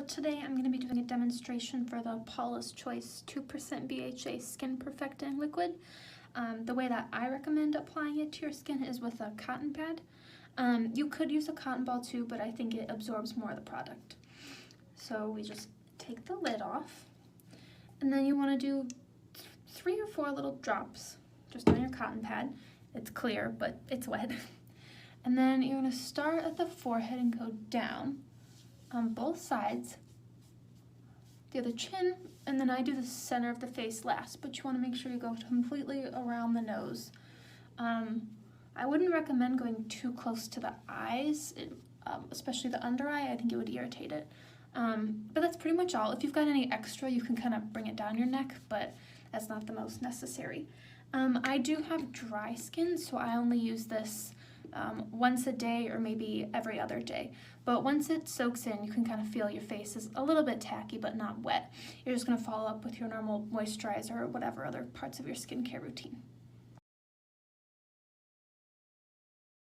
today I'm going to be doing a demonstration for the Paula's Choice 2% BHA Skin Perfecting Liquid. The way that I recommend applying it to your skin is with a cotton pad. You could use a cotton ball too, but I think it absorbs more of the product. So we just take the lid off, and then you want to do 3 or 4 little drops just on your cotton pad. It's clear, but it's wet. And then you're going to start at the forehead and go down on both sides, the other chin, and then I do the center of the face last, but you want to make sure you go completely around the nose. I wouldn't recommend going too close to the eyes, especially the under eye. I think it would irritate it. But that's pretty much all. If you've got any extra, you can kind of bring it down your neck, but that's not the most necessary. I do have dry skin, so I only use this once a day or maybe every other day. But once it soaks in, you can kind of feel your face is a little bit tacky but not wet. You're just going to follow up with your normal moisturizer or whatever other parts of your skincare routine.